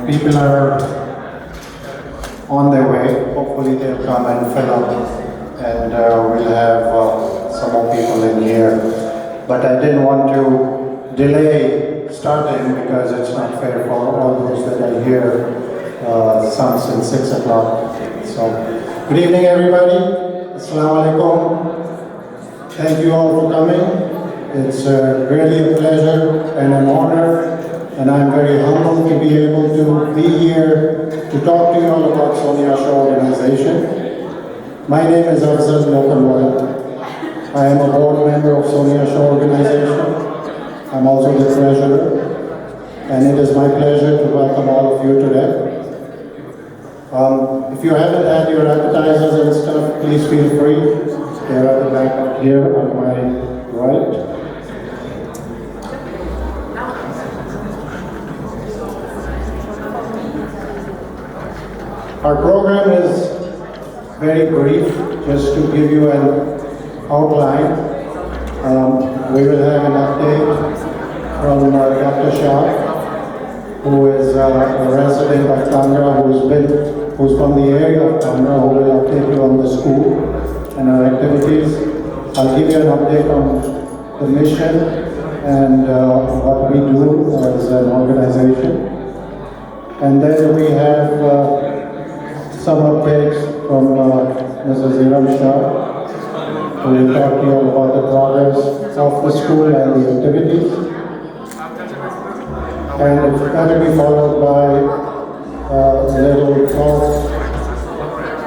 People are on their way. Hopefully they'll come and fill up, and we'll have some more people in here. But I didn't want to delay starting because it's not fair for all those that are here some since 6 o'clock. So, good evening everybody. Assalamu alaikum. Thank you all for coming. It's really a pleasure and an honor, and I'm very humbled to be able to be here to talk to you all about Sonia Shah organization. My name is Addison. I am a board member of Sonia Shah organization. I'm also the treasurer, and it is my pleasure to welcome all of you today. If you haven't had your appetizers and stuff, please feel free. They're at the back here on my right. Our program is very brief, just to give you an outline. We will have an update from Dr. Shah, who is a resident of Kangra, who's from the area of Kangra, who will update you on the school and our activities. I'll give you an update on the mission and what we do as an organization. And then we have some updates from Mrs. Shah, who will talk to you about the progress of the school and the activities. And it's going to be followed by a little talk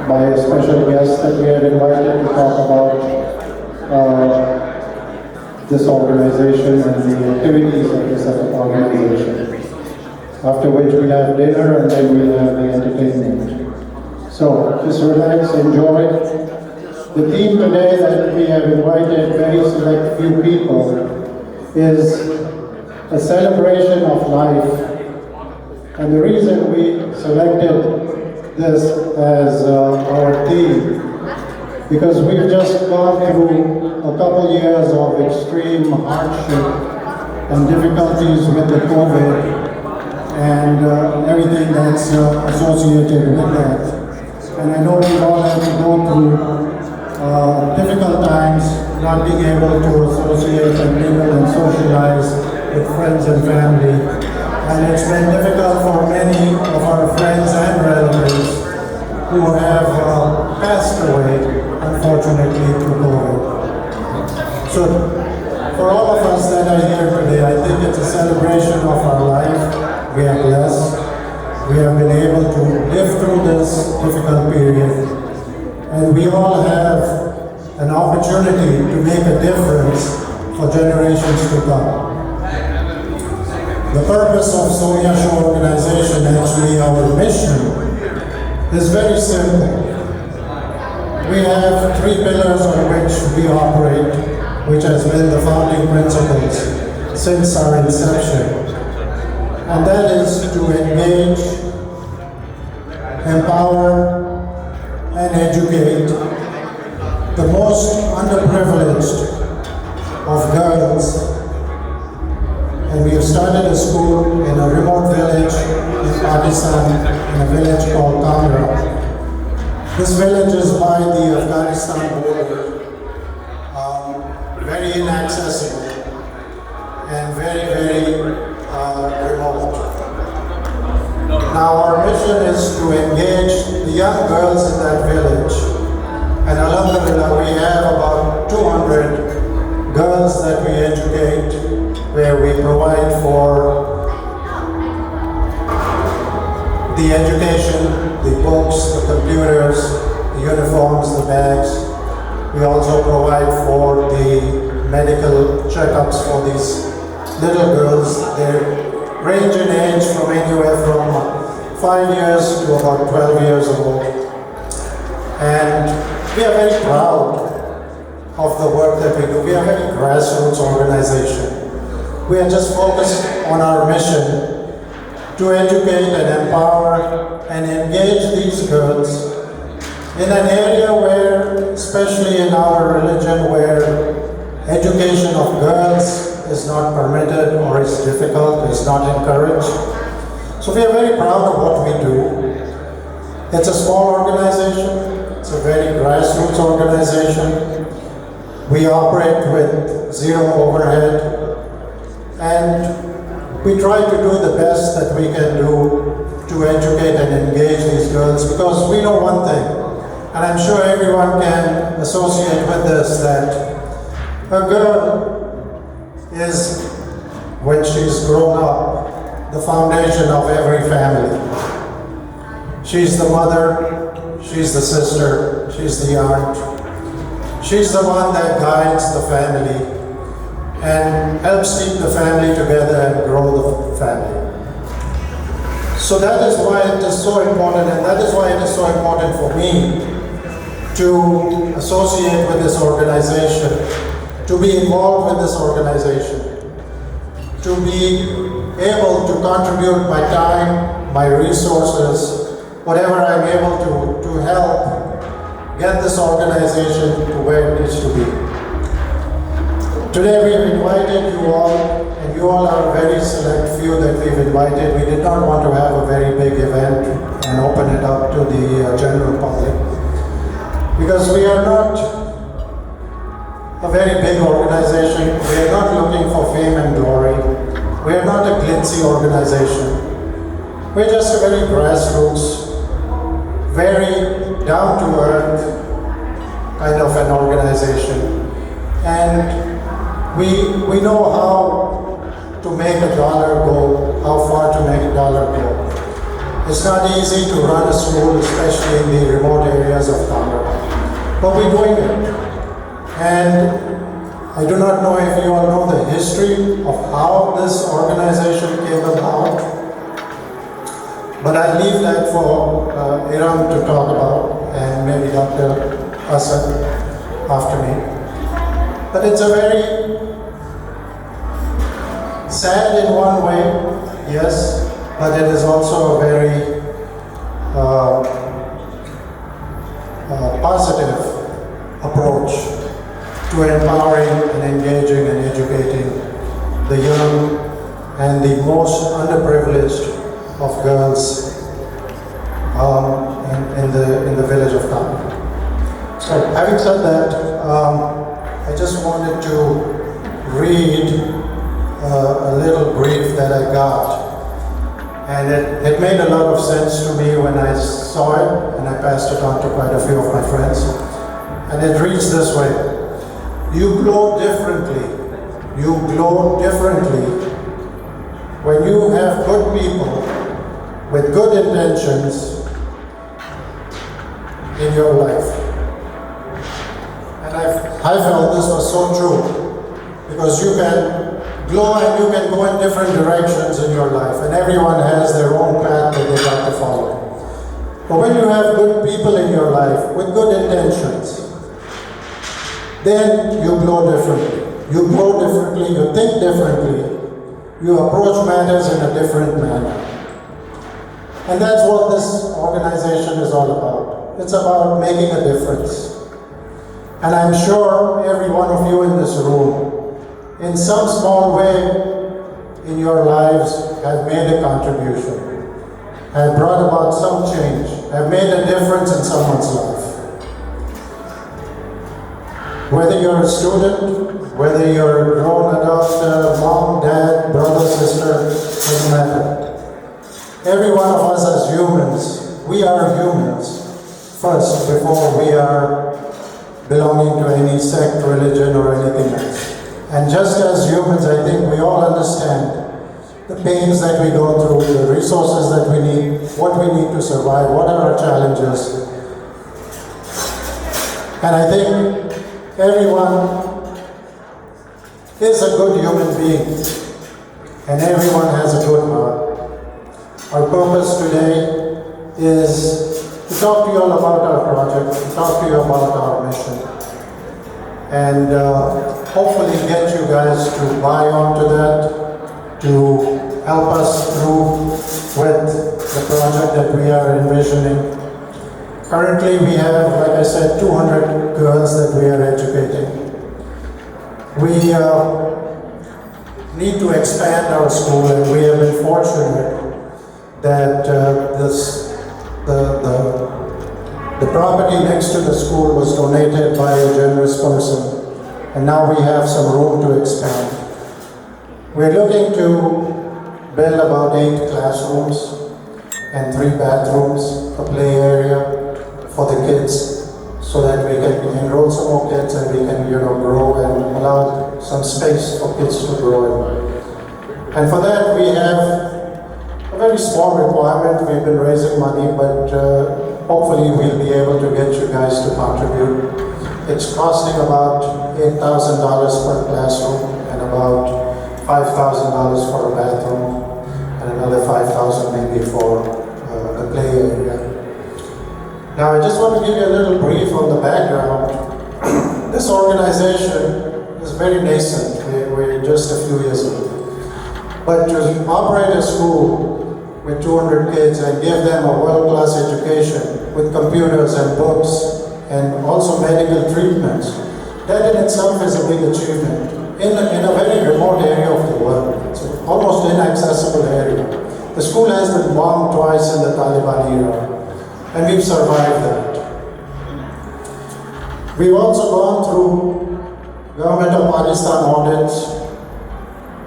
by a special guest that we have invited to talk about this organization and the activities of this organization. After which we'll have dinner and then we'll have the entertainment. So just relax, enjoy. The theme today that we have invited very select few people is a celebration of life. And the reason we selected this as our theme, because we've just gone through a couple years of extreme hardship and difficulties with the COVID and everything that's associated with that. And I know we all have to go through difficult times, not being able to associate and mingle and socialize with friends and family. And it's been difficult for many of our friends and relatives who have passed away, unfortunately, through COVID. So, for all of us that are here today, I think it's a celebration of our life. We are blessed. We have been able to live through this difficult period, and we all have an opportunity to make a difference for generations to come. The purpose of Sonia Shah organization, actually our mission, is very simple. We have 3 pillars on which we operate, which has been the founding principles since our inception. And that is to engage, empower, and educate the most underprivileged of girls. And we have started a school in a remote village in Addison, in a village called Kangra. This village is by the Afghanistan border, very inaccessible and very remote. Now our mission is to engage the young girls in that village, and alhamdulillah we have about 200 girls that we educate, where we provide for the education, the books, the computers, the uniforms, the bags. We also provide for the medical checkups for these little girls. They range in age from anywhere from 5 years to about 12 years old. And we are very proud of the work that we do. We are a very grassroots organization. We are just focused on our mission to educate and empower and engage these girls in an area where, especially in our religion, where education of girls is not permitted or is difficult, is not encouraged. So we are very proud of what we do. It's a small organization, it's a very grassroots organization. We operate with zero overhead, and we try to do the best that we can do to educate and engage these girls, because we know one thing, and I'm sure everyone can associate with this, that a girl is, when she's grown up, the foundation of every family. She's the mother, she's the sister, she's the aunt. She's the one that guides the family and helps keep the family together and grow the family. So that is why it is so important, and that is why it is so important for me to associate with this organization, to be involved with this organization, to be able to contribute my time, my resources, whatever I'm able to help get this organization to where it needs to be. Today we've invited you all, and you all are a very select few that we've invited. We did not want to have a very big event and open it up to the general public, because we are not a very big organization. We are not looking for fame and glory. We are not a glitzy organization. We're just a very grassroots, very down-to-earth kind of an organization. And we know how to make a dollar go, how far to make a dollar go. It's not easy to run a school, especially in the remote areas of Tamil, but we're doing it. And I do not know if you all know the history of how this organization came about, but I leave that for Iram to talk about, and maybe Dr. Hassan after me. But it's a very sad in one way, yes, but it is also a very positive approach to empowering and engaging and educating the young and the most underprivileged of girls in the village of Tamil. So, having said that, I just wanted to read a little brief that I got, and it made a lot of sense to me when I saw it, and I passed it on to quite a few of my friends. And it reads this way: you glow differently. You glow differently when you have good people with good intentions in your life. And I felt this was so true, because you can glow and you can go in different directions in your life, and everyone has their own path that they got to follow. But when you have good people in your life with good intentions, then you glow differently. You grow differently, you think differently, you approach matters in a different manner. And that's what this organization is all about. It's about making a difference. And I'm sure every one of you in this room, in some small way in your lives, have made a contribution, have brought about some change, have made a difference in someone's life. Whether you're a student, whether you're a grown adult, mom, dad, brother, sister, doesn't matter. Every one of us as humans, we are humans first before we are belonging to any sect, religion, or anything else. And just as humans, I think we all understand the pains that we go through, the resources that we need, what we need to survive, what are our challenges. And I think everyone is a good human being, and everyone has a good heart. Our purpose today is to talk to you all about our project, to talk to you about our mission, and hopefully get you guys to buy onto that, to help us through with the project that we are envisioning. Currently we have, like I said, 200 girls that we are educating. We need to expand our school, and we have been fortunate that the property next to the school was donated by a generous person, and now we have some room to expand. We're looking to build about 8 classrooms and 3 bathrooms, a play area for the kids, so that we can enroll some more kids and we can, grow and allow some space for kids to grow in. And for that we have a very small requirement. We've been raising money, but hopefully we'll be able to get you guys to contribute. It's costing about $8,000 per classroom and about $5,000 for a bathroom and another $5,000 maybe for the play area. Now I just want to give you a little brief on the background. This organization is very nascent. We're just a few years old. But to operate a school with 200 kids and give them a world-class education with computers and books and also medical treatments, that in itself is a big achievement in a very remote area of the world. It's an almost inaccessible area. The school has been bombed twice in the Taliban era, and we've survived that. We've also gone through government of Pakistan audits,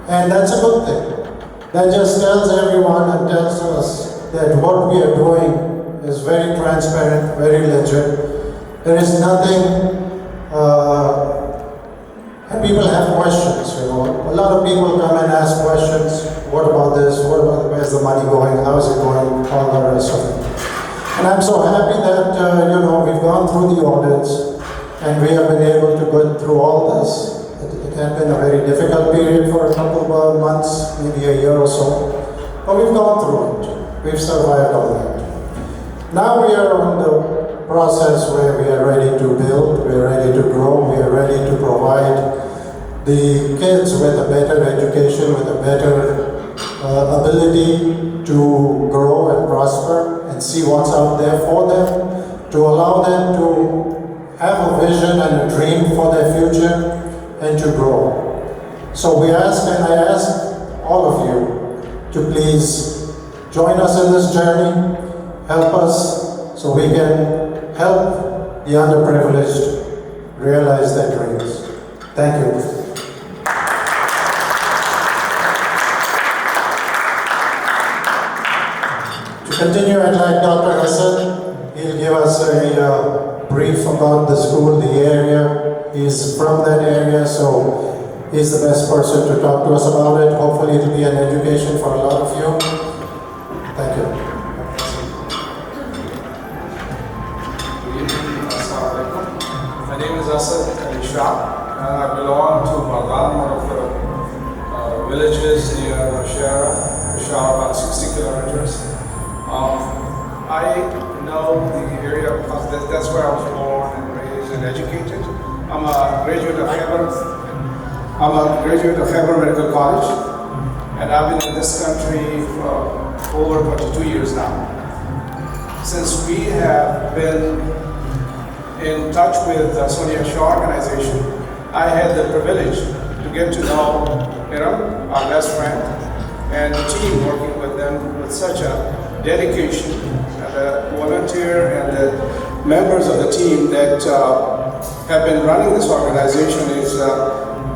and that's a good thing. That just tells everyone and tells us that what we are doing is very transparent, very legit. There is nothing, and people have questions, A lot of people come and ask questions. What about this? Where's the money going? How is it going? All the rest of it. And I'm so happy that, we've gone through the audits and we have been able to go through all this. It had been a very difficult period for a couple of months, maybe a year or so, but we've gone through it. We've survived all that. Now we are on the process where we are ready to build, we are ready to grow, we are ready to provide the kids with a better education, with a better ability to grow and prosper and see what's out there for them, to allow them to have a vision and a dream for their future and to grow. So I ask all of you to please join us in this journey, help us so we can help the underprivileged realize their dreams. Thank you. To continue, I'd like Dr. Addison. He'll give us a brief about the school, the area. He's from that area, so he's the best person to talk to us about it. Hopefully it'll be an education for a lot of you. Thank you. Good evening. Assalamu alaikum. My name is Sonia Shah, and I belong to Mardan, one of the villages near Shah, about 60 kilometers. I know the area because that's where I was born and raised and educated. I'm a graduate of Khyber Medical College, and I've been in this country for over 22 years now. Since we have been in touch with the Sonia Shah organization, I had the privilege to get to know our best friend, and the team working with them with such a dedication, and the volunteer and the members of the team that have been running this organization is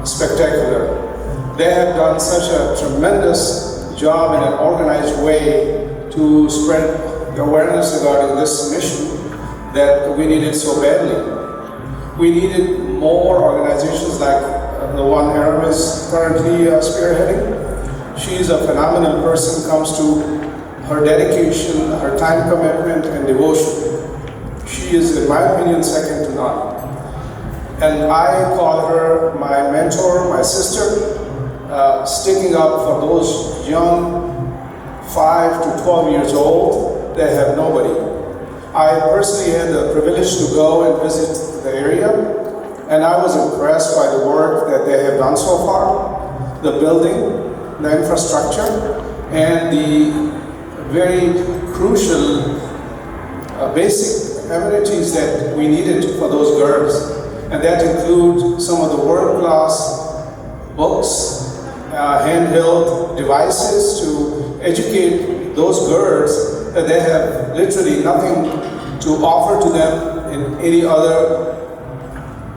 spectacular. They have done such a tremendous job in an organized way to spread the awareness regarding this mission that we needed so badly. We needed more organizations like the one Arab is currently spearheading. She is a phenomenal person, comes to her dedication, her time commitment and devotion. She is, in my opinion, second to none. And I call her my mentor, my sister, sticking up for those young 5 to 12 years old that have nobody. I personally had the privilege to go and visit the area, and I was impressed by the work that they have done so far, the building, the infrastructure, and the very crucial basic amenities that we needed for those girls. And that includes some of the world-class books, handheld devices to educate those girls that they have literally nothing to offer to them in any other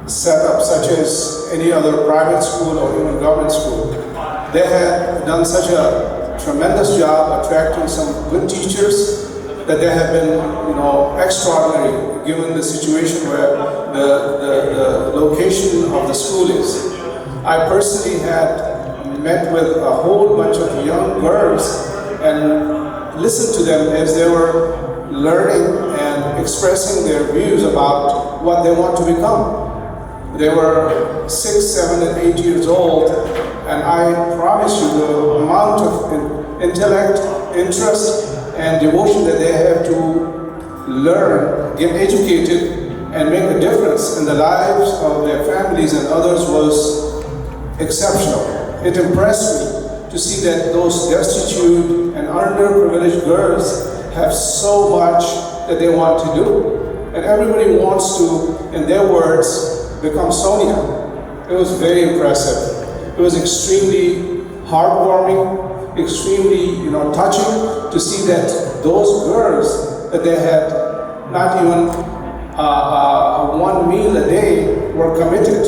setup, such as any other private school or even government school. They have done such a tremendous job attracting some good teachers that they have been, extraordinary given the situation where the location of the school is. I personally had met with a whole bunch of young girls and listened to them as they were learning and expressing their views about what they want to become. They were 6, 7, and 8 years old, and I promise you the amount of intellect, interest, and devotion that they have to learn, get educated, and make a difference in the lives of their families and others was exceptional. It impressed me to see that those destitute and underprivileged girls have so much that they want to do. And everybody wants to, in their words, become Sonia. It was very impressive. It was extremely heartwarming, extremely touching to see that those girls that they had not even one meal a day were committed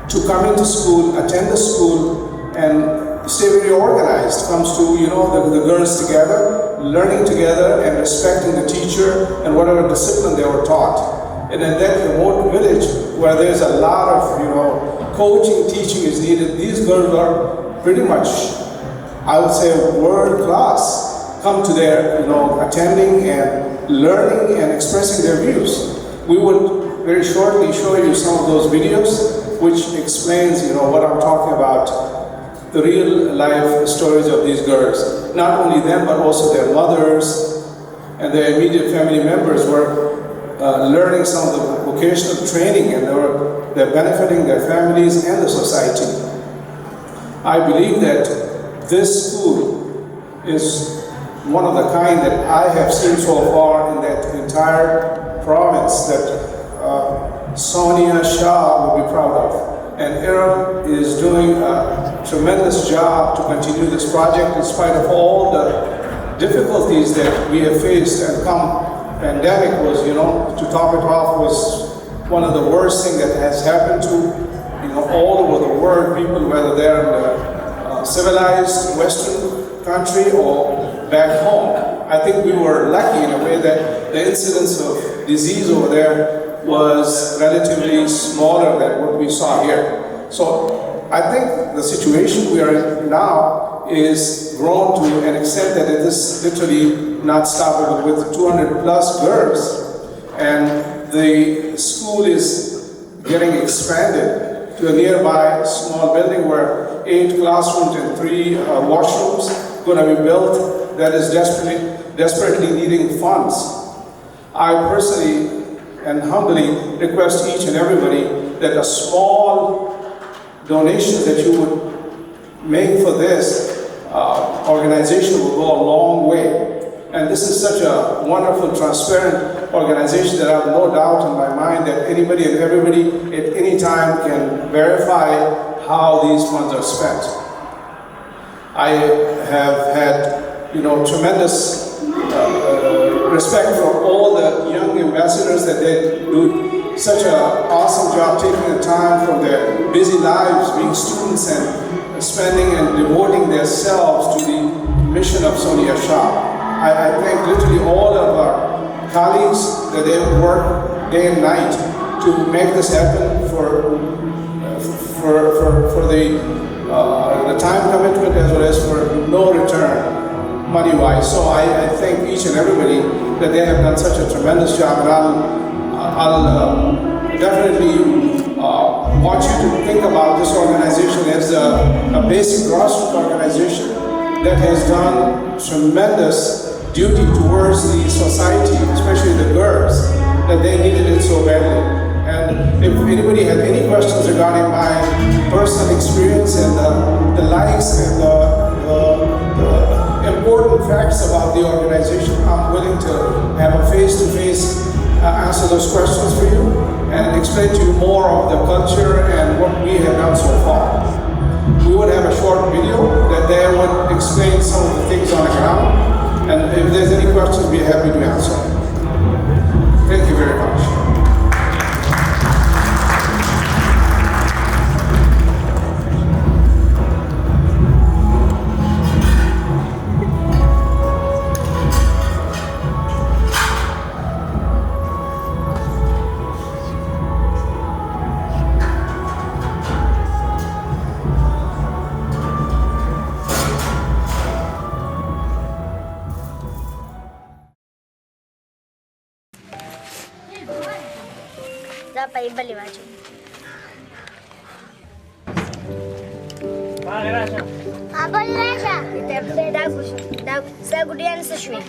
to coming to school, attend the school, and stay very organized. Comes to the girls together, learning together, and respecting the teacher and whatever discipline they were taught. And in that remote village where there's a lot of coaching, teaching is needed, these girls are pretty much, I would say, world class. Come to their attending and learning and expressing their views. We would very shortly show you some of those videos which explains what I'm talking about, the real life stories of these girls. Not only them, but also their mothers and their immediate family members were learning some of the vocational training, and they're benefiting their families and the society. I believe that this school is one of the kind that I have seen so far in that entire province that Sonia Shah will be proud of. And Arab is doing a tremendous job to continue this project in spite of all the difficulties that we have faced and come. Pandemic was, to top it off, was one of the worst things that has happened to, all over the world, people, whether they're in a civilized Western country or back home. I think we were lucky in a way that the incidence of disease over there was relatively smaller than what we saw here. So I think the situation we are in now is grown to an extent that it is literally not stoppable with 200 plus girls, and the school is getting expanded to a nearby small building where 8 classrooms and 3 washrooms going to be built that is desperately needing funds. I personally and humbly request each and everybody that a small donation that you would make for this organization will go a long way. And this is such a wonderful, transparent organization that I have no doubt in my mind that anybody and everybody at any time can verify how these funds are spent. I have had, tremendous respect for all the young ambassadors that they do such an awesome job taking the time from their busy lives, being students and spending and devoting themselves to the mission of Sonia Shah. I thank literally all of our colleagues that they work day and night to make this happen for the time commitment as well as for no return money-wise. So I thank each and everybody that they have done such a tremendous job, and I'll definitely want you to think about this organization as a basic grassroots organization that has done tremendous duty towards the society, especially the girls, that they needed it so badly. And if anybody had any questions regarding my personal experience and the likes and the important facts about the organization, I'm willing to have a face-to-face answer those questions for you and explain to you more of the culture and what we have done so far. we would have a short video that they would explain some of the things on the ground. And if there's any questions, we're happy to answer. Thank you very much. Dapat ibaliwaju. Abaliwaju. Dag sa gudian sa shwe.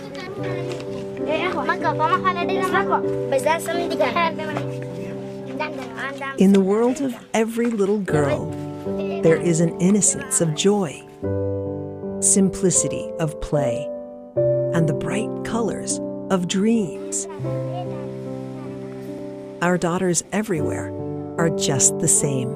In the world of every little girl, there is an innocence of joy, simplicity of play, and the bright colors of dreams. Our daughters everywhere are just the same.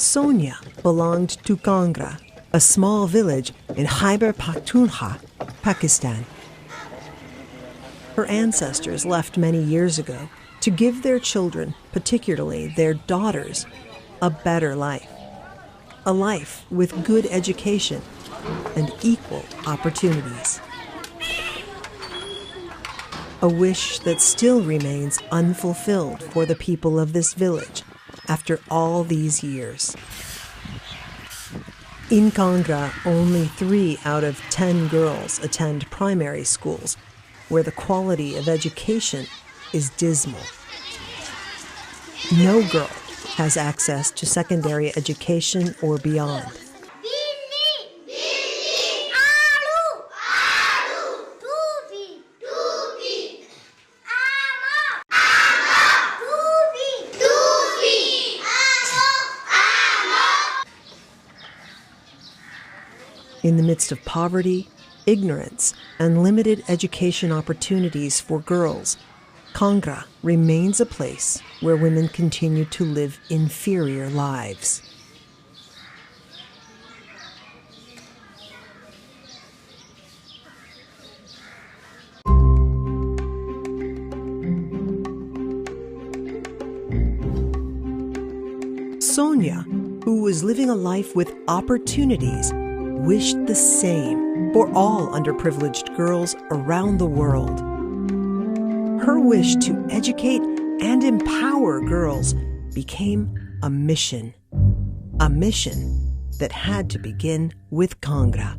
Sonia belonged to Kangra, a small village in Khyber Pakhtunkhwa, Pakistan. Her ancestors left many years ago to give their children, particularly their daughters, a better life. A life with good education and equal opportunities. A wish that still remains unfulfilled for the people of this village after all these years. In Kangra, only 3 out of 10 girls attend primary schools, where the quality of education is dismal. No girl has access to secondary education or beyond. In the midst of poverty, ignorance, and limited education opportunities for girls, Kangra remains a place where women continue to live inferior lives. Sonia, who was living a life with opportunities, wished the same for all underprivileged girls around the world. Her wish to educate and empower girls became a mission that had to begin with Kangra.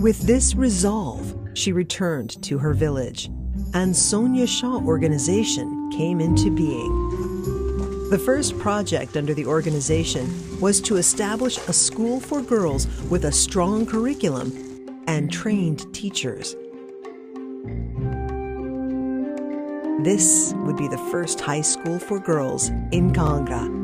With this resolve, she returned to her village, and Sonia Shah organization came into being. The first project under the organization was to establish a school for girls with a strong curriculum and trained teachers. This would be the first high school for girls in Kangra.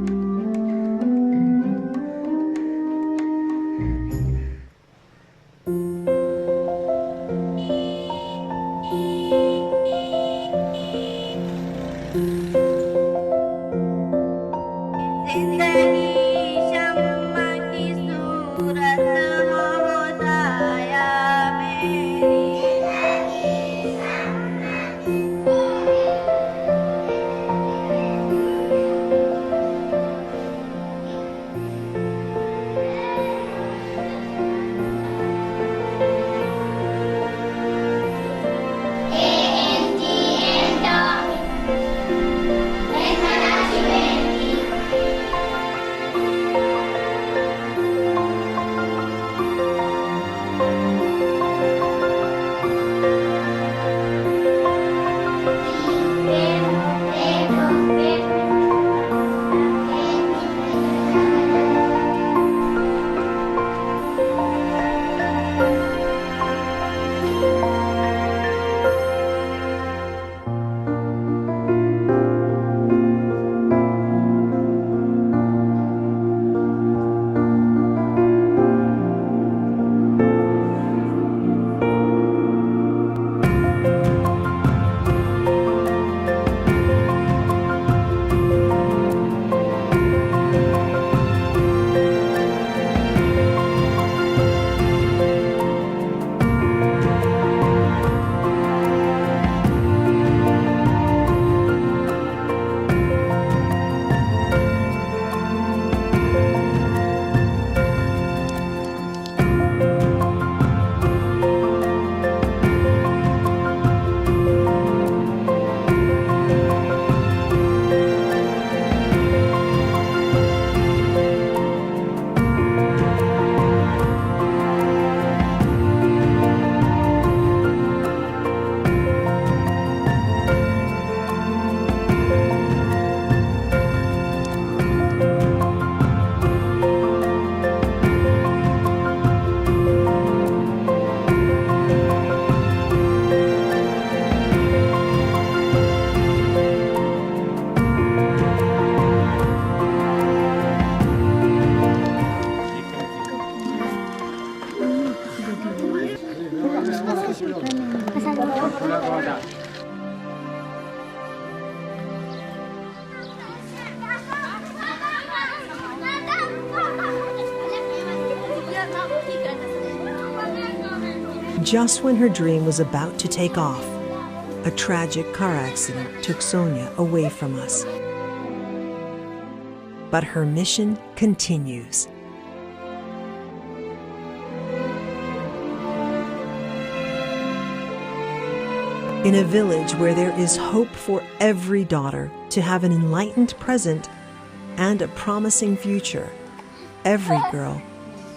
Just when her dream was about to take off, a tragic car accident took Sonia away from us. But her mission continues. In a village where there is hope for every daughter to have an enlightened present and a promising future, every girl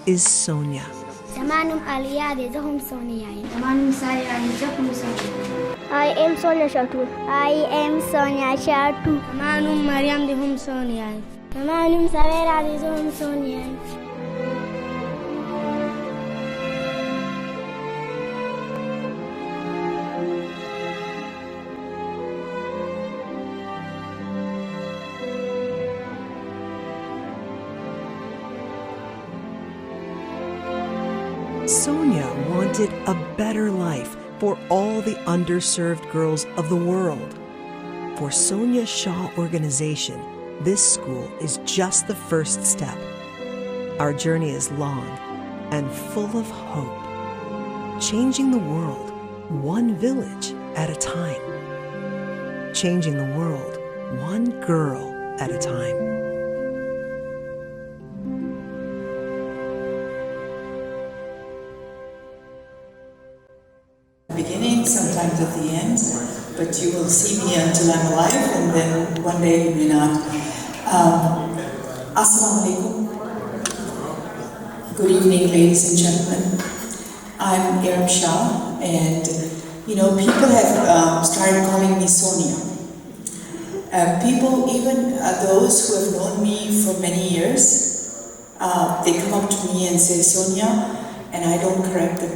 is Sonia. زمانهم آليادي زهم سونياي زمانهم سايراني زهم سونياي I am Sonia Shah too. I am Sonia Shah too. زمانهم مريم دي هم سونياي زمانهم سويرا دي زهم سونياي Sonia wanted a better life for all the underserved girls of the world. For Sonia Shah organization, this school is just the first step. Our journey is long and full of hope, changing the world one village at a time, changing the world one girl at a time. Beginning, sometimes at the end, but you will see me until I'm alive, and then one day you may not. Assalamu alaikum. Good evening, ladies and gentlemen. I'm Sonia Shah, and people have started calling me Sonia. People, even those who have known me for many years, they come up to me and say Sonia, and I don't correct them.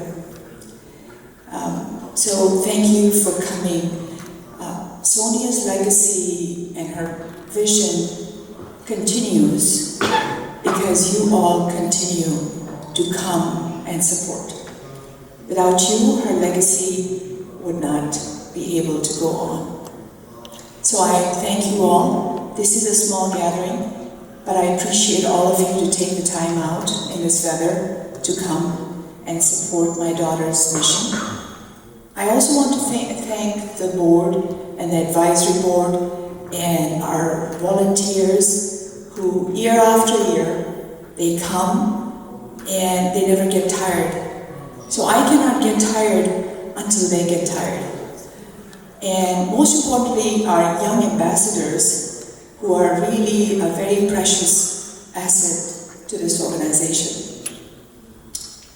So thank you for coming. Sonia's legacy and her vision continues because you all continue to come and support. Without you, her legacy would not be able to go on. So I thank you all. This is a small gathering, but I appreciate all of you to take the time out in this weather to come and support my daughter's mission. I also want to thank the board and the advisory board and our volunteers who year after year, they come and they never get tired. So I cannot get tired until they get tired. And most importantly, our young ambassadors who are really a very precious asset to this organization.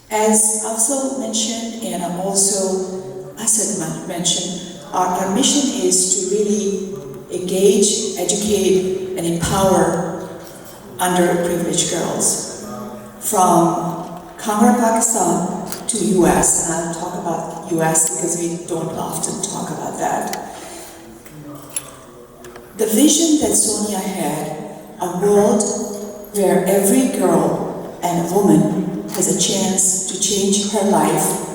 As Afzal mentioned, and also Asad mentioned, our mission is to really engage, educate, and empower underprivileged girls. From Kangra, Pakistan to US, and I'll talk about US because we don't often talk about that. The vision that Sonia had, a world where every girl and woman has a chance to change her life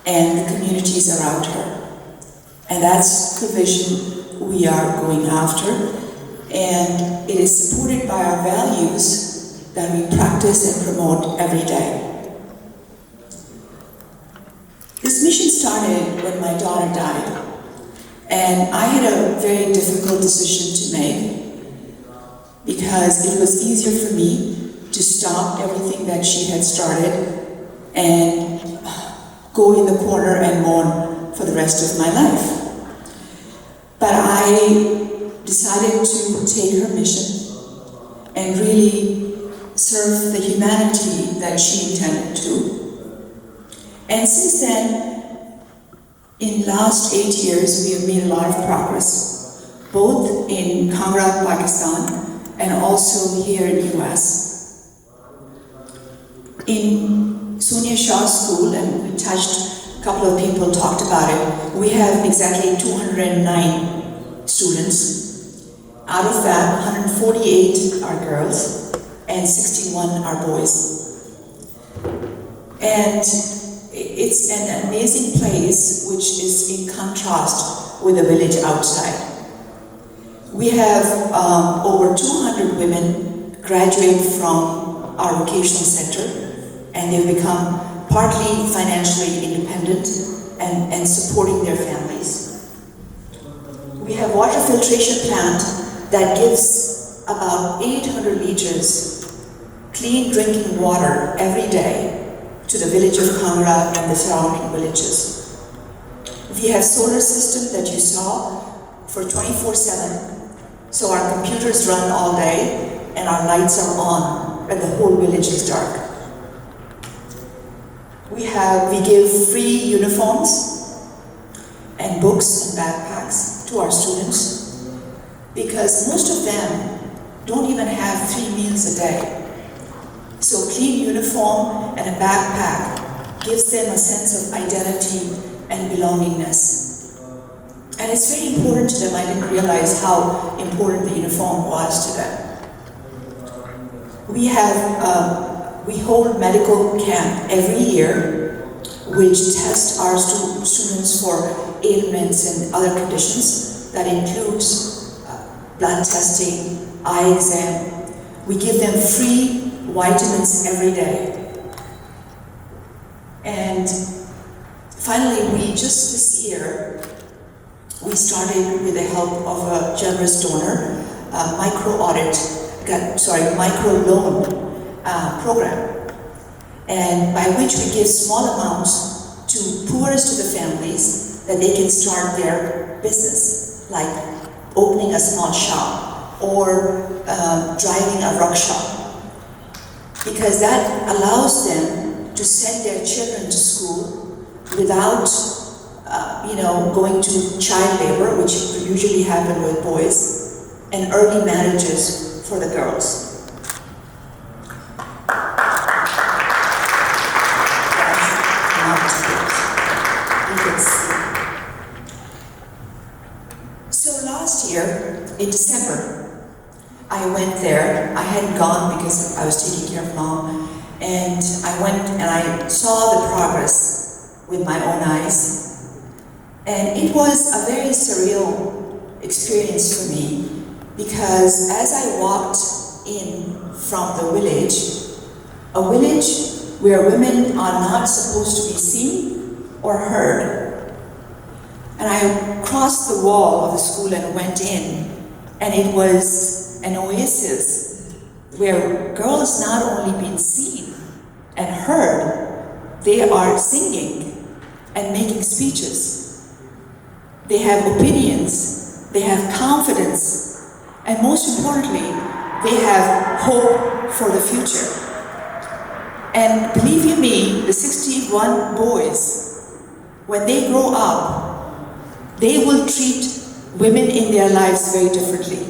and the communities around her. And that's the vision we are going after, and it is supported by our values that we practice and promote every day. This mission started when my daughter died, and I had a very difficult decision to make because it was easier for me to stop everything that she had started and go in the corner and mourn for the rest of my life. But I decided to take her mission and really serve the humanity that she intended to. And since then, in the last 8 years, we have made a lot of progress, both in Kangra, Pakistan, and also here in the US. In Sonia Shah School, and we touched, a couple of people talked about it, we have exactly 209 students. Out of that, 148 are girls and 61 are boys. And it's an amazing place which is in contrast with the village outside. We have over 200 women graduate from our vocational center, and they've become partly financially independent and supporting their families. We have water filtration plant that gives about 800 liters clean drinking water every day to the village of Kangra and the surrounding villages. We have solar system that you saw for 24/7, so our computers run all day and our lights are on and the whole village is dark. We give free uniforms and books and backpacks to our students because most of them don't even have 3 meals a day. So clean uniform and a backpack gives them a sense of identity and belongingness. And it's very important to them. I didn't realize how important the uniform was to them. We hold medical camp every year, which tests our students for ailments and other conditions. That includes blood testing, eye exam. We give them free vitamins every day. And finally, just this year, we started with the help of a generous donor, a micro loan program, and by which we give small amounts to poorest of the families that they can start their business, like opening a small shop or driving a rickshaw, because that allows them to send their children to school without going to child labor, which usually happen with boys, and early marriages for the girls. So last year, in December, I went there. I hadn't gone because I was taking care of Mom, and I went and I saw the progress with my own eyes. And it was a very surreal experience for me, because as I walked in from the village, a village where women are not supposed to be seen or heard, and I crossed the wall of the school and went in, and it was an oasis where girls not only being seen and heard, they are singing and making speeches. They have opinions, they have confidence, and most importantly, they have hope for the future. And believe you me, the 61 boys, when they grow up, they will treat women in their lives very differently.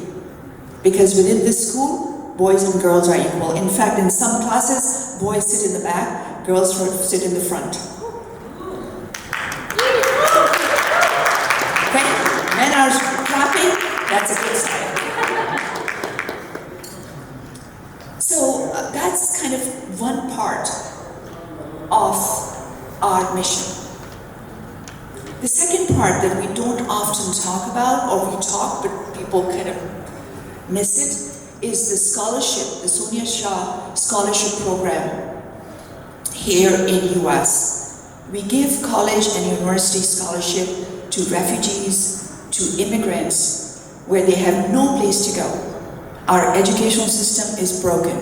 Because within this school, boys and girls are equal. In fact, in some classes, boys sit in the back, girls sit in the front. Men are clapping, that's a good sign. So that's kind of one part of our mission. The second part that we don't often talk about, or we talk but people kind of miss it, is the scholarship, the Sonia Shah scholarship program here in US. We give college and university scholarship to refugees, to immigrants, where they have no place to go. Our educational system is broken.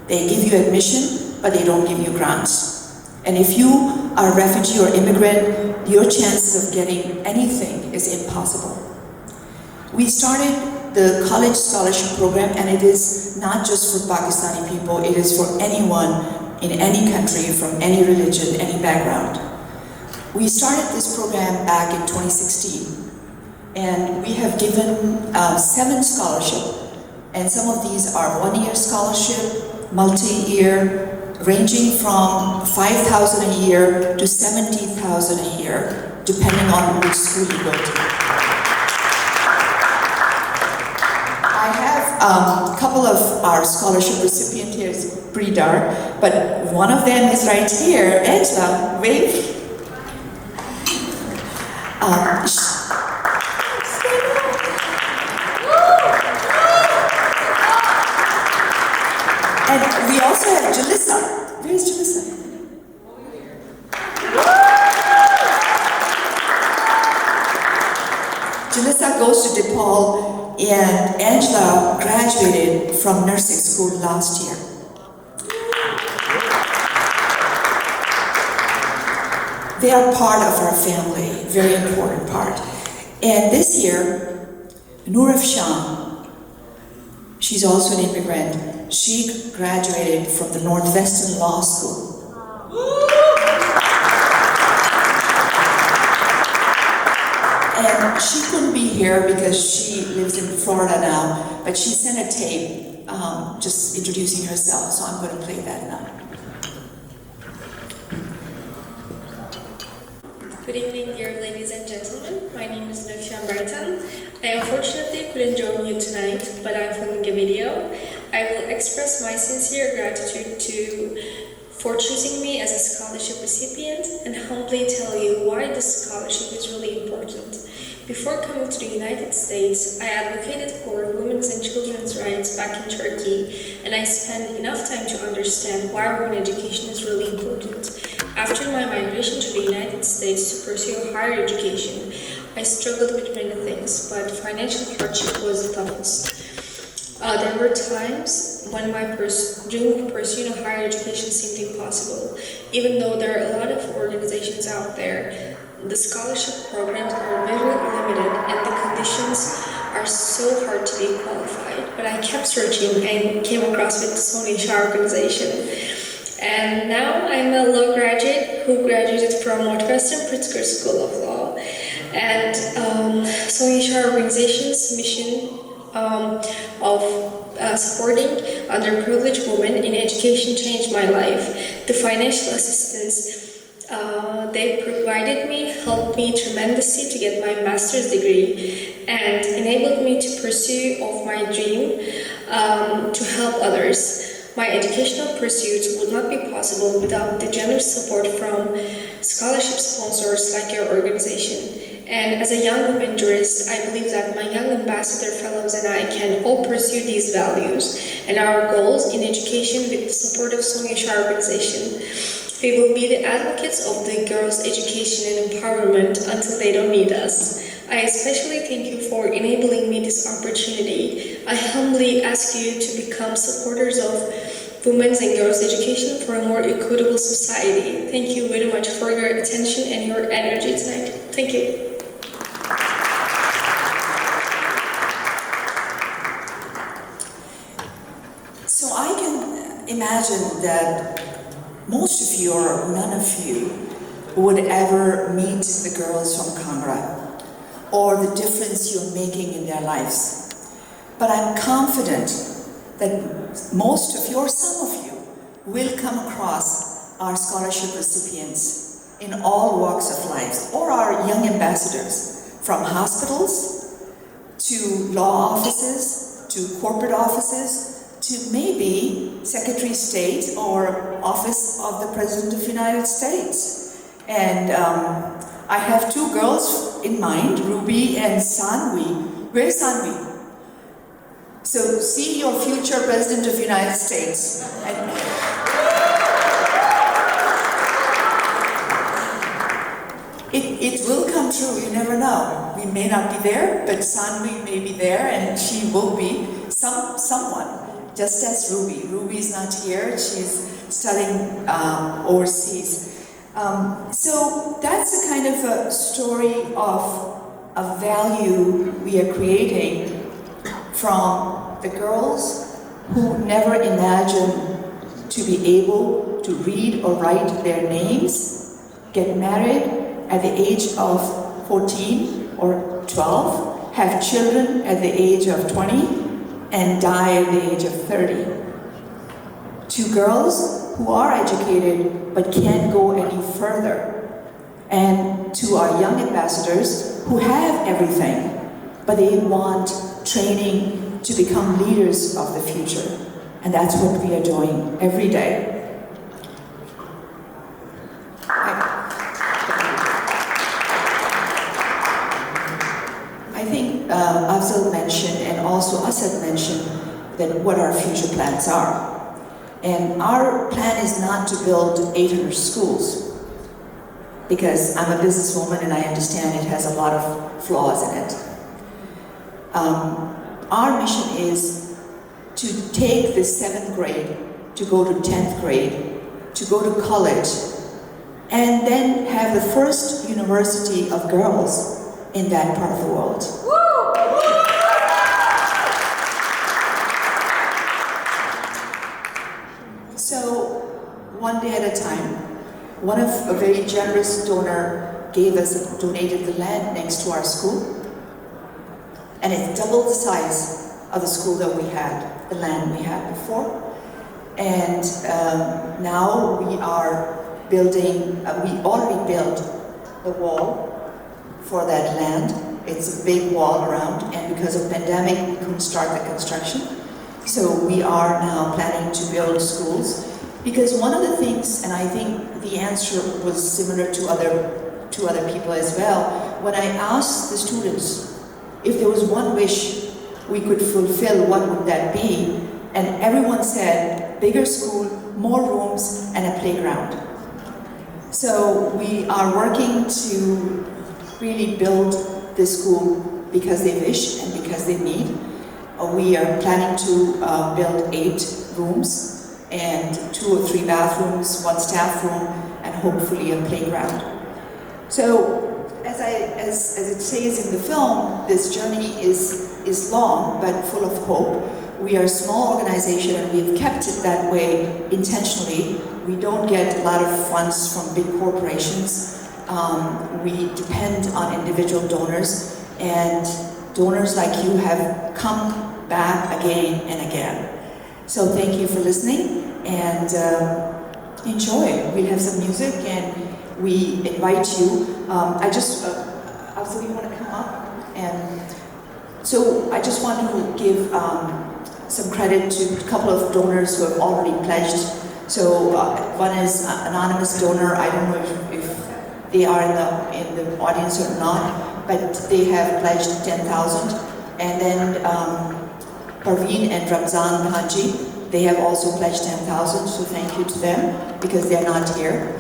They give you admission, but they don't give you grants. And if you are a refugee or immigrant, your chances of getting anything is impossible. We started the college scholarship program, and it is not just for Pakistani people, it is for anyone in any country, from any religion, any background. We started this program back in 2016. And we have given 7 scholarships, and some of these are one-year scholarship, multi-year, ranging from $5,000 a year to $70,000 a year, depending on which school you go to. I have a couple of our scholarship recipients here. It's pretty dark, but one of them is right here. Angela, wave. And we also have Jalissa. Where's Jalissa? Julissa goes to DePaul, and Angela graduated from nursing school last year. They are part of our family, very important part. And this year, Sonia Shah, she's also an immigrant. She graduated from the Northwestern Law School. And she couldn't be here because she lives in Florida now, but she sent a tape just introducing herself, so I'm going to play that now. Good evening, dear ladies and gentlemen. My name is Sonia Shah. I unfortunately couldn't join you tonight, but I'm filming a video. I will express my sincere gratitude for choosing me as a scholarship recipient and humbly tell you why this scholarship is really important. Before coming to the United States, I advocated for women's and children's rights back in Turkey, and I spent enough time to understand why women education is really important. After my migration to the United States to pursue higher education, I struggled with many things, but financial hardship was the toughest. There were times when dream of pursuing a higher education seemed impossible. Even though there are a lot of organizations out there, the scholarship programs are very limited and the conditions are so hard to be qualified. But I kept searching and came across with the Sonia Shah organization. And now I'm a law graduate who graduated from Northwestern Pritzker School of Law. And Sonia Shah organization's mission of supporting underprivileged women in education changed my life. The financial assistance they provided me helped me tremendously to get my master's degree and enabled me to pursue of my dream to help others. My educational pursuits would not be possible without the generous support from scholarship sponsors like your organization. And as a young woman jurist, I believe that my young ambassador fellows and I can all pursue these values and our goals in education with the support of Sonia Shah organization. We will be the advocates of the girls' education and empowerment until they don't need us. I especially thank you for enabling me this opportunity. I humbly ask you to become supporters of women's and girls' education for a more equitable society. Thank you very much for your attention and your energy tonight. Thank you. So I can imagine that most of you or none of you would ever meet the girls from Congress or the difference you're making in their lives. But I'm confident that most of you or some of you will come across our scholarship recipients in all walks of life, or our young ambassadors from hospitals to law offices to corporate offices to maybe Secretary of State or Office of the President of the United States. And I have two girls in mind, Ruby and Sanvi. Where's Sanvi? So see your future President of the United States. It will come true, you never know. We may not be there, but Sanvi may be there and she will be someone. Just as Ruby. Ruby's not here, she's studying overseas. So that's a kind of a story of a value we are creating from the girls who never imagined to be able to read or write their names, get married at the age of 14 or 12, have children at the age of 20, and die at the age of 30. To girls who are educated but can't go any further. And to our young ambassadors who have everything, but they want training to become leaders of the future. And that's what we are doing every day. I think Afzal mentioned and also Asad mentioned that what our future plans are. And our plan is not to build 800 schools, because I'm a businesswoman and I understand it has a lot of flaws in it. Our mission is to take the 7th grade, to go to 10th grade, to go to college, and then have the first university of girls in that part of the world. So, one day at a time, a very generous donor donated the land next to our school, and it doubled the size of the school that we had, the land we had before. And now we are building, we already built the wall for that land. It's a big wall around, and because of pandemic, we couldn't start the construction. So we are now planning to build schools, because one of the things, and I think the answer was similar to other people as well, when I asked the students if there was one wish we could fulfill, what would that be? And everyone said, bigger school, more rooms, and a playground. So we are working to really build this school because they wish and because they need. We are planning to build 8 rooms and 2 or 3 bathrooms, 1 staff room, and hopefully a playground. So, as it says in the film, this journey is long but full of hope. We are a small organization and we've kept it that way intentionally. We don't get a lot of funds from big corporations. We depend on individual donors, and donors like you have come back again and again. So thank you for listening, and enjoy. We'll have some music and we invite you. Also, you want to come up? And so I just want to give some credit to a couple of donors who have already pledged. So one is anonymous donor. I don't know if they are in the audience or not, but they have pledged 10,000. And then Parveen and Ramzan Haji, they have also pledged 10,000. So thank you to them because they're not here.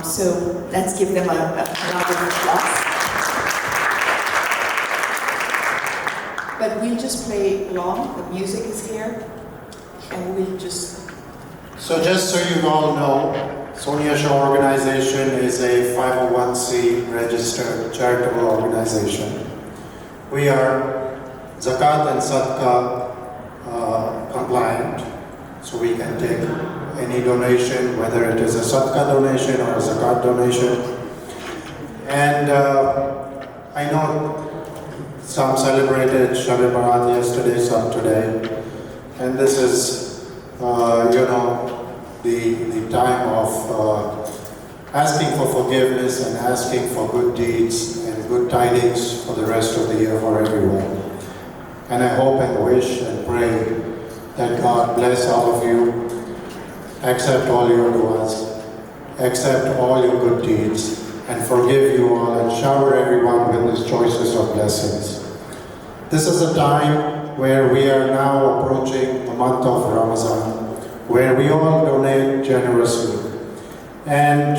So let's give them a round of applause. But we'll just play along. The music is here, and we'll just... So just so you all know, Sonia Shah organization is a 501c registered charitable organization. We are Zakat and Sadaqah compliant, so we can take any donation, whether it is a Sadaqah donation or a Zakat donation. And I know some celebrated Shalimar yesterday, some today, and this is, the time of asking for forgiveness and asking for good deeds and good tidings for the rest of the year for everyone. And I hope and wish and pray that God bless all of you, accept all your du'as, accept all your good deeds, and forgive you all and shower everyone with His choices of blessings. This is a time where we are now approaching the month of Ramadan, where we all donate generously. And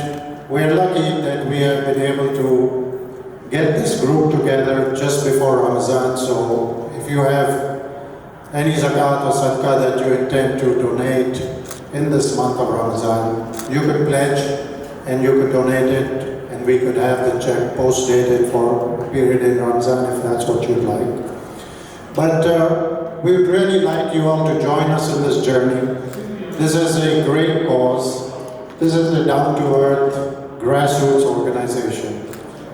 we're lucky that we have been able to get this group together just before Ramadan. So if you have any zakat or sadaqah that you intend to donate in this month of Ramadan, you could pledge and you could donate it, and we could have the check post-dated for a period in Ramadan if that's what you'd like. But we would really like you all to join us in this journey. This is a great cause. This is a down-to-earth grassroots organization.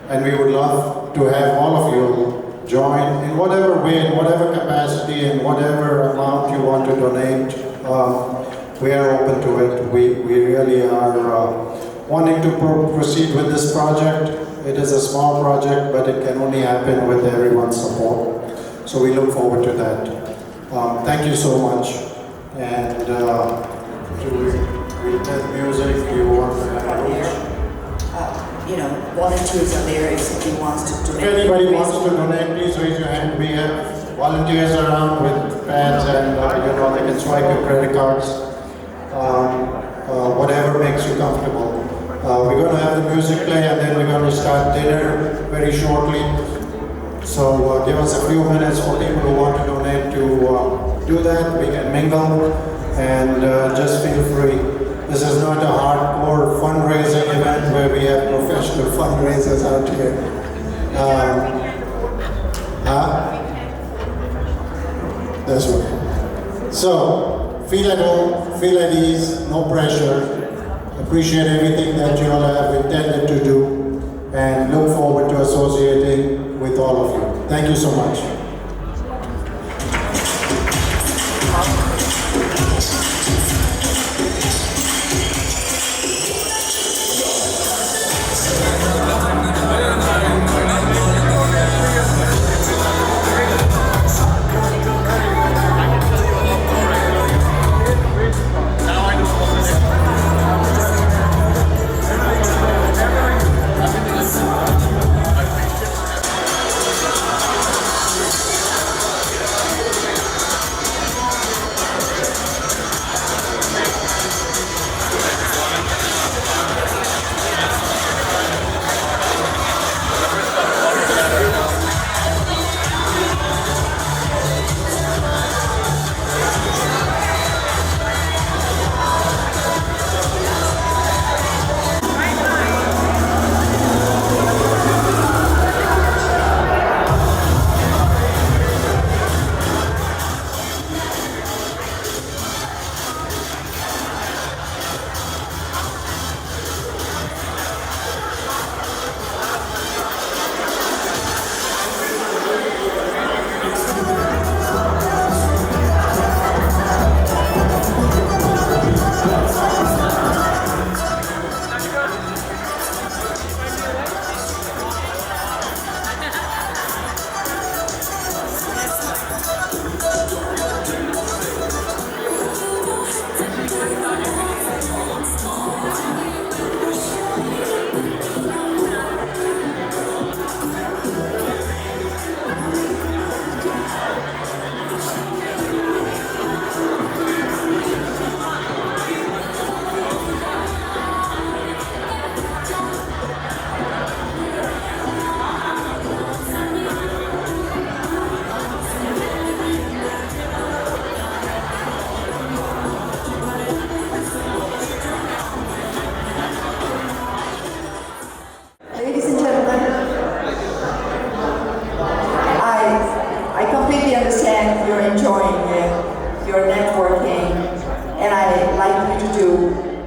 And we would love to have all of you join in whatever way, in whatever capacity, in whatever amount you want to donate. We are open to it. We really are wanting to proceed with this project. It is a small project, but it can only happen with everyone's support. So we look forward to that. Thank you so much. And we have music. You want to have volunteers are there if somebody wants to donate. If anybody wants to donate, please raise your hand. We have volunteers around with pads, and they can swipe your credit cards. Whatever makes you comfortable. We're going to have the music play, and then we're going to start dinner very shortly. So give us a few minutes for people who want to donate to do that. We can mingle and just feel free. This is not a hardcore fundraising event where we have professional fundraisers out here. That's right. So, feel at home, feel at ease, no pressure. Appreciate everything that you all have intended to do and look forward to associating with all of you. Thank you so much.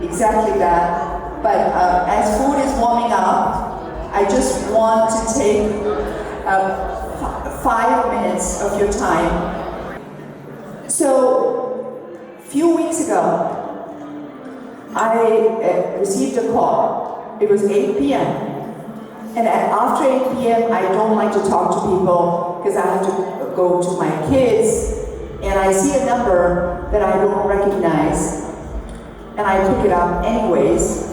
Exactly that. But as food is warming up, I just want to take 5 minutes of your time. So, a few weeks ago, I received a call. It was 8 p.m. And after 8 p.m., I don't like to talk to people because I have to go to my kids, and I see a number that I don't recognize, and I pick it up anyways.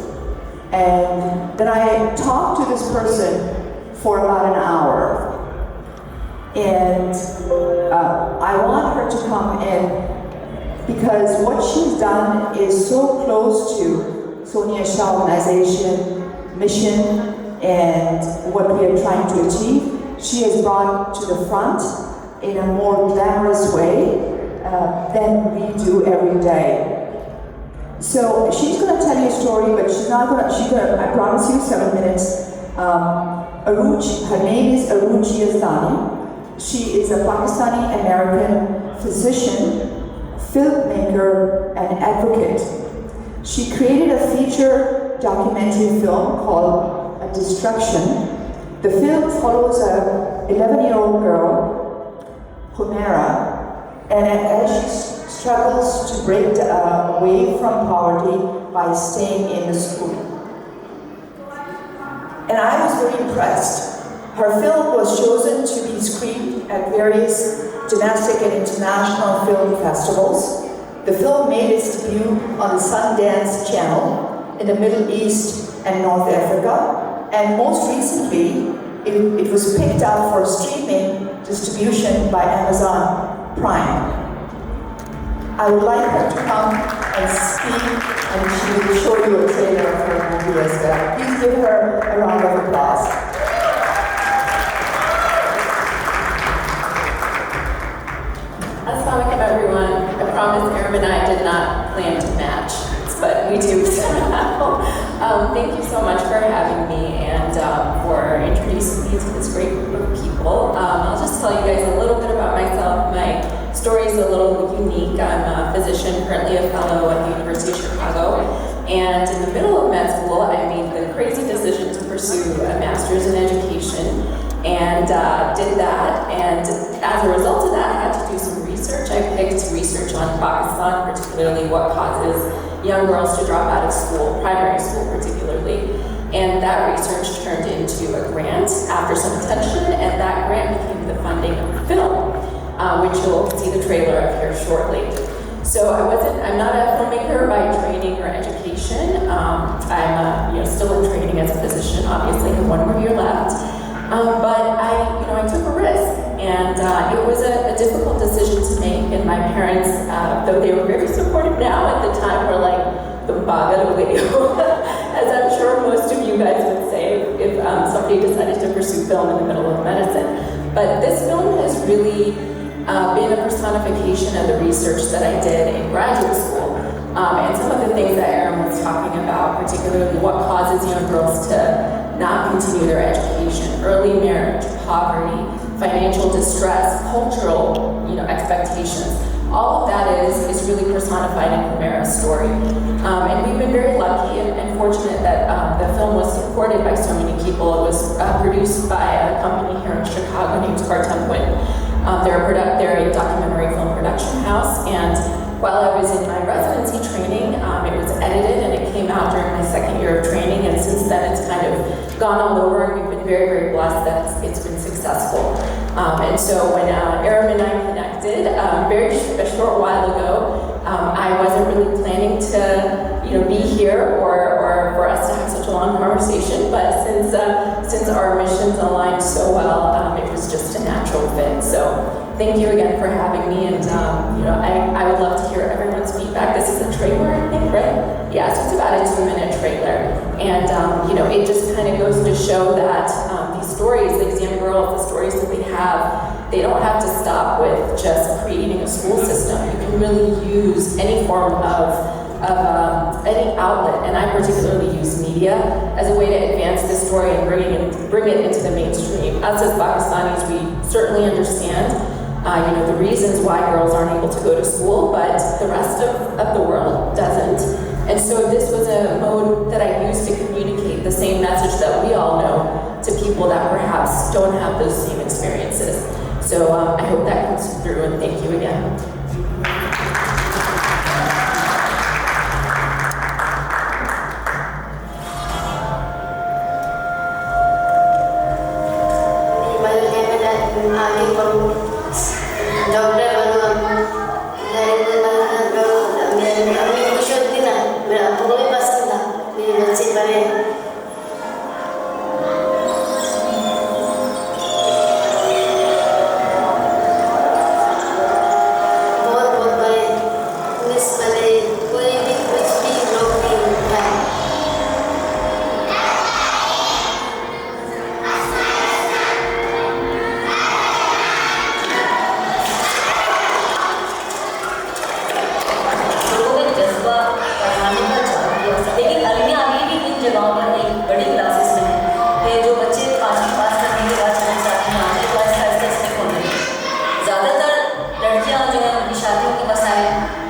And then I talk to this person for about an hour. And I want her to come in because what she's done is so close to Sonia Shah organization, mission, and what we are trying to achieve. She has brought to the front in a more glamorous way than we do every day. So she's going to tell you a story, but she's going to, I promise you, 7 minutes. Her name is Aruj Yazdani. She is a Pakistani-American physician, filmmaker, and advocate. She created a feature documentary film called Destruction. The film follows a 11-year-old girl, Humera, and as she struggles to break away from poverty by staying in the school. And I was very impressed. Her film was chosen to be screened at various domestic and international film festivals. The film made its debut on the Sundance Channel in the Middle East and North Africa. And most recently, it was picked up for streaming distribution by Amazon Prime. I would like her to come and speak, and she will show you a trailer of her movie as well. Please give her a round of applause. Erm and I did not plan to match, but we do somehow. Thank you so much for having me and for introducing me to this great group of people. I'll just tell you guys a little bit about myself. My story is a little unique. I'm a physician, currently a fellow at the University of Chicago. And in the middle of med school, I made the crazy decision to pursue a master's in education and did that. And as a result of that, I had to do some research. I picked research on Pakistan, particularly what causes young girls to drop out of school, primary school particularly. And that research turned into a grant after some attention, and that grant became the funding of the film, which you'll see the trailer of here shortly. So I'm not a filmmaker by training or education. I'm still in training as a physician, obviously, I have 1 more year left. But I took a risk, and it was a difficult decision to make. And my parents, though they were very supportive now, at the time were like, "Tum pagal ho gayi ho," as I'm sure most of you guys would say if somebody decided to pursue film in the middle of medicine. But this film has really been a personification of the research that I did in graduate school. And some of the things that Aaron was talking about, particularly what causes young girls to not continue their education, early marriage, poverty, financial distress, cultural expectations. All of that is really personified in Humera's story. And we've been very lucky and fortunate that the film was supported by so many people. It was produced by a company here in Chicago named Bartemplin. They're a documentary film production house, and while I was in my residency training, it was edited and it came out during my second year of training, and since then it's kind of gone all over, and we've been very, very blessed that it's been successful. And so when Aram and I connected a short while ago, I wasn't really planning to be here or for us to have such a long conversation, but since our missions aligned so well, it was just a natural fit. So thank you again for having me, and I would love to hear everyone's feedback. This is a trailer, I think, right? Yeah, so it's about a 2-minute trailer, and it just kind of goes to show that these stories, these young girls, the stories that they don't have to stop with just creating a school system. You can really use any form of any outlet, and I particularly use media as a way to advance this story and bring it into the mainstream. Us as Pakistanis, we certainly understand the reasons why girls aren't able to go to school, but the rest of the world doesn't. And so this was a mode that I used to communicate the same message that we all know to people that perhaps don't have those same experiences. So I hope that comes through, and thank you again.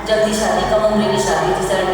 जल्दी शादी, कम उम्र की शादी, जिसे